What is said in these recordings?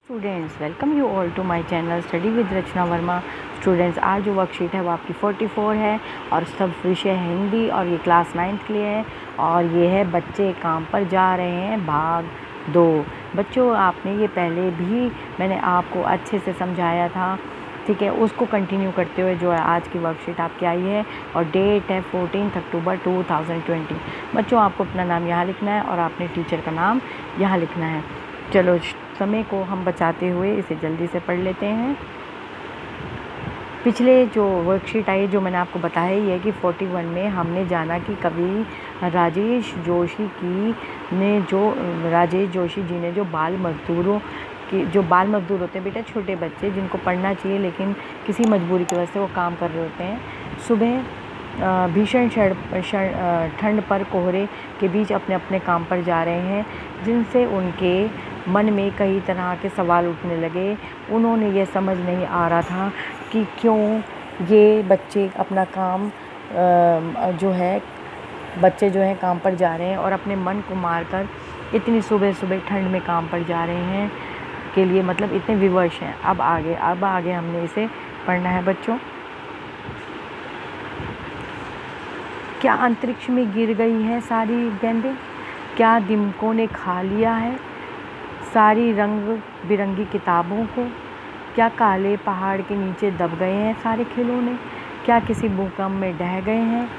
Students, welcome you all to my channel study with Rachna Verma. Students, आज जो worksheet है वो आपकी 44 है और सब विषय है हिंदी और ये क्लास 9th के लिए है। और ये है बच्चे काम पर जा रहे हैं भाग 2। बच्चों, आपने ये पहले भी मैंने आपको अच्छे से समझाया था, ठीक है। उसको कंटिन्यू करते हुए जो है आज की वर्कशीट आपकी आई है और डेट है 14 अक्टूबर 2020। बच्चों, आपको अपना नाम यहाँ लिखना है और आपने टीचर का नाम यहाँ लिखना है। चलो, समय को हम बचाते हुए इसे जल्दी से पढ़ लेते हैं। पिछले जो वर्कशीट आई जो मैंने आपको बताया ये है कि 41 में हमने जाना कि कवि राजेश जोशी जी ने जो बाल मजदूर होते हैं बेटा, छोटे बच्चे जिनको पढ़ना चाहिए लेकिन किसी मजबूरी की वजह से वो काम कर रहे होते हैं, सुबह भीषण ठंड पर कोहरे के बीच अपने अपने काम पर जा रहे हैं, जिनसे उनके मन में कई तरह के सवाल उठने लगे। उन्होंने ये समझ नहीं आ रहा था कि क्यों ये बच्चे अपना काम बच्चे जो हैं काम पर जा रहे हैं और अपने मन को मारकर इतनी सुबह सुबह ठंड में काम पर जा रहे हैं के लिए, मतलब इतने विवश हैं। अब आगे हमने इसे पढ़ना है बच्चों। क्या अंतरिक्ष में गिर गई हैं सारी गेंदें? क्या दीमकों ने खा लिया है सारी रंग बिरंगी किताबों को? क्या काले पहाड़ के नीचे दब गए हैं सारे खिलौने? क्या किसी भूकंप में ढह गए हैं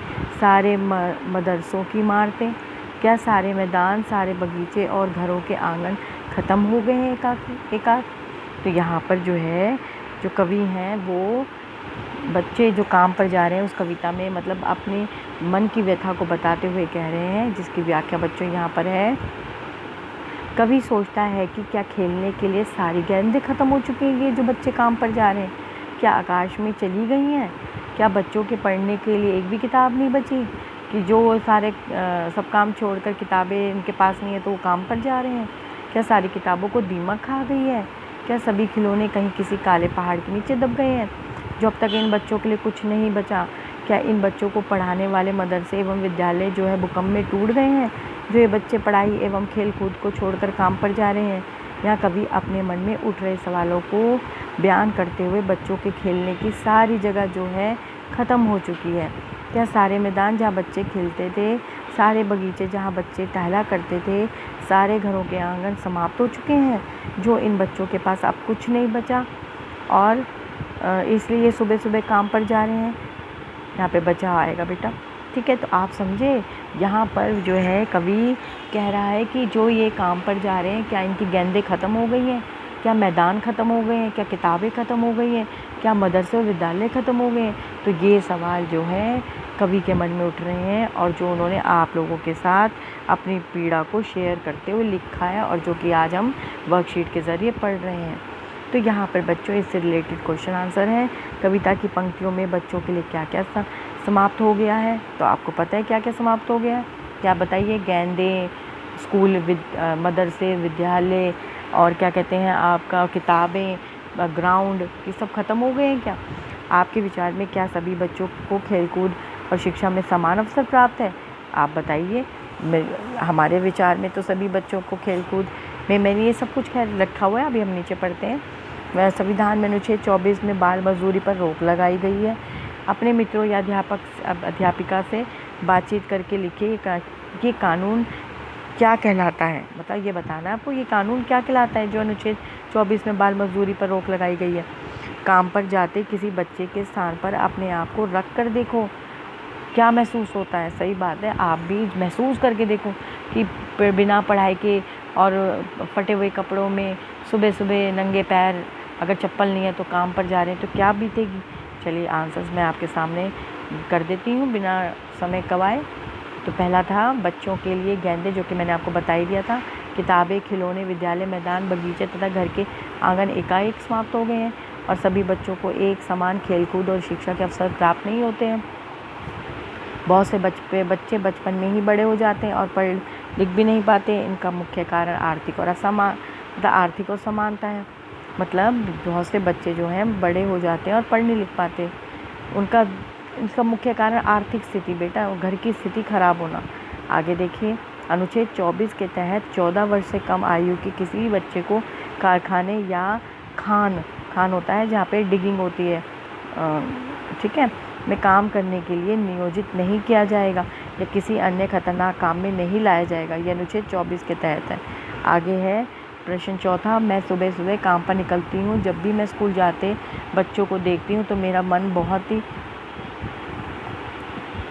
सारे मदरसों की इमारतें? क्या सारे मैदान, सारे बगीचे और घरों के आंगन ख़त्म हो गए हैं एकाक? तो यहाँ पर जो है जो कवि हैं वो बच्चे जो काम पर जा रहे हैं उस कविता में मतलब अपने मन की व्यथा को बताते हुए कह रहे हैं, जिसकी व्याख्या बच्चों यहाँ पर है। कवि सोचता है कि क्या खेलने के लिए सारी गेंदें ख़त्म हो चुकी हैं, ये जो बच्चे काम पर जा रहे हैं? क्या आकाश में चली गई हैं? क्या बच्चों के पढ़ने के लिए एक भी किताब नहीं बची कि जो सारे सब काम छोड़कर किताबें इनके पास नहीं है तो वो काम पर जा रहे हैं? क्या सारी किताबों को दीमक खा गई है? क्या सभी खिलौने कहीं किसी काले पहाड़ के नीचे दब गए हैं जो अब तक इन बच्चों के लिए कुछ नहीं बचा? क्या इन बच्चों को पढ़ाने वाले मदरसे एवं विद्यालय जो है भूकंप में टूट गए हैं जो ये बच्चे पढ़ाई एवं खेल कूद को छोड़कर काम पर जा रहे हैं? यहाँ कवि अपने मन में उठ रहे सवालों को बयान करते हुए बच्चों के खेलने की सारी जगह जो है ख़त्म हो चुकी है। क्या सारे मैदान जहाँ बच्चे खेलते थे, सारे बगीचे जहाँ बच्चे टहला करते थे, सारे घरों के आंगन समाप्त हो चुके हैं जो इन बच्चों के पास अब कुछ नहीं बचा और इसलिए ये सुबह सुबह काम पर जा रहे हैं? यहाँ पे बचा आएगा बेटा, ठीक है। तो आप समझे, यहाँ पर जो है कवि कह रहा है कि जो ये काम पर जा रहे हैं क्या इनकी गेंदें ख़त्म हो गई हैं? क्या मैदान ख़त्म हो गए हैं? क्या किताबें ख़त्म हो गई हैं? क्या मदरसे और विद्यालय ख़त्म हो गए हैं? तो ये सवाल जो है कवि के मन में उठ रहे हैं और जो उन्होंने आप लोगों के साथ अपनी पीड़ा को शेयर करते हुए लिखा है और जो कि आज हम वर्कशीट के ज़रिए पढ़ रहे हैं। तो यहाँ पर बच्चों इससे रिलेटेड क्वेश्चन आंसर है। कविता की पंक्तियों में बच्चों के लिए क्या क्या समाप्त हो गया है? तो आपको पता है क्या क्या समाप्त हो गया है? क्या बताइए? गेंदें, स्कूल, मदरसे, विद्यालय और क्या कहते हैं आपका किताबें, ग्राउंड, ये सब ख़त्म हो गए हैं क्या? आपके विचार में क्या सभी बच्चों को खेलकूद और शिक्षा में समान अवसर प्राप्त है? आप बताइए। हमारे विचार में तो सभी बच्चों को खेलकूद में मैंने ये सब कुछ खैर रखा हुआ है। अभी हम नीचे पढ़ते हैं। संविधान में अनुच्छेद 24 में बाल मजदूरी पर रोक लगाई गई है। अपने मित्रों या अध्यापिका से बातचीत करके लिखिए ये कानून क्या कहलाता है। मतलब ये बताना है आपको, ये कानून क्या कहलाता है जो अनुच्छेद 24 में बाल मजदूरी पर रोक लगाई गई है। काम पर जाते किसी बच्चे के स्थान पर अपने आप को रख कर देखो, क्या महसूस होता है। सही बात है, आप भी महसूस करके देखो कि बिना पढ़ाई के और फटे हुए कपड़ों में सुबह सुबह नंगे पैर, अगर चप्पल नहीं है तो काम पर जा रहे हैं तो क्या बीतेगी। चलिए आंसर्स मैं आपके सामने कर देती हूँ बिना समय गवाए। तो पहला था बच्चों के लिए गेंदें, जो कि मैंने आपको बता ही दिया था। किताबें, खिलौने, विद्यालय, मैदान, बगीचे तथा घर के आंगन एकाएक समाप्त हो गए हैं और सभी बच्चों को एक समान खेलकूद और शिक्षा के अवसर प्राप्त नहीं होते हैं। बहुत से बच्चे बचपन में ही बड़े हो जाते हैं और पढ़ लिख भी नहीं पाते। इनका मुख्य कारण आर्थिक और असमानता है। मतलब बहुत से बच्चे जो हैं बड़े हो जाते हैं और पढ़ नहीं लिख पाते। इसका मुख्य कारण आर्थिक स्थिति बेटा, घर की स्थिति खराब होना। आगे देखिए, अनुच्छेद 24 के तहत 14 वर्ष से कम आयु के किसी भी बच्चे को कारखाने या खान होता है जहाँ पे डिगिंग होती है, ठीक है, में काम करने के लिए नियोजित नहीं किया जाएगा या किसी अन्य खतरनाक काम में नहीं लाया जाएगा। यह अनुच्छेद 24 के तहत है। आगे है प्रश्न चौथा, मैं सुबह सुबह काम पर निकलती हूँ। जब भी मैं स्कूल जाते बच्चों को देखती हूँ तो मेरा मन बहुत ही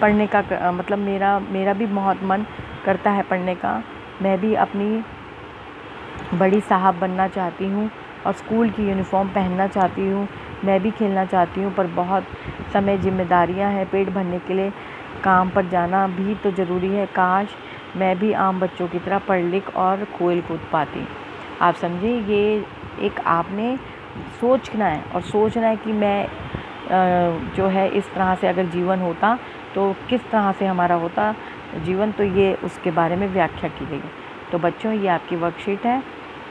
पढ़ने का मतलब मेरा भी बहुत मन करता है पढ़ने का। मैं भी अपनी बड़ी साहब बनना चाहती हूँ और स्कूल की यूनिफॉर्म पहनना चाहती हूँ। मैं भी खेलना चाहती हूँ, पर बहुत समय जिम्मेदारियाँ हैं। पेट भरने के लिए काम पर जाना भी तो ज़रूरी है। काश मैं भी आम बच्चों की तरह पढ़ लिख और खेल कूद पाती। आप समझे, ये एक आपने सोचना है और सोचना है कि मैं जो है इस तरह से अगर जीवन होता तो किस तरह से हमारा होता जीवन, तो ये उसके बारे में व्याख्या की गई। तो बच्चों, ये आपकी वर्कशीट है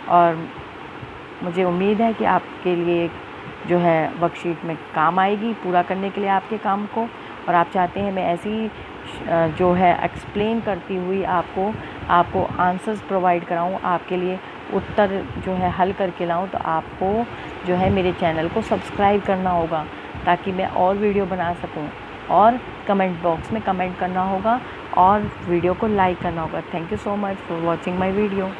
और मुझे उम्मीद है कि आपके लिए जो है वर्कशीट में काम आएगी पूरा करने के लिए आपके काम को। और आप चाहते हैं मैं ऐसी जो है एक्सप्लेन करती हुई आपको आंसर्स प्रोवाइड कराऊं, आपके लिए उत्तर जो है हल करके लाऊं, तो आपको जो है मेरे चैनल को सब्सक्राइब करना होगा ताकि मैं और वीडियो बना सकूं, और कमेंट बॉक्स में कमेंट करना होगा और वीडियो को लाइक करना होगा। Thank you so much for watching my video.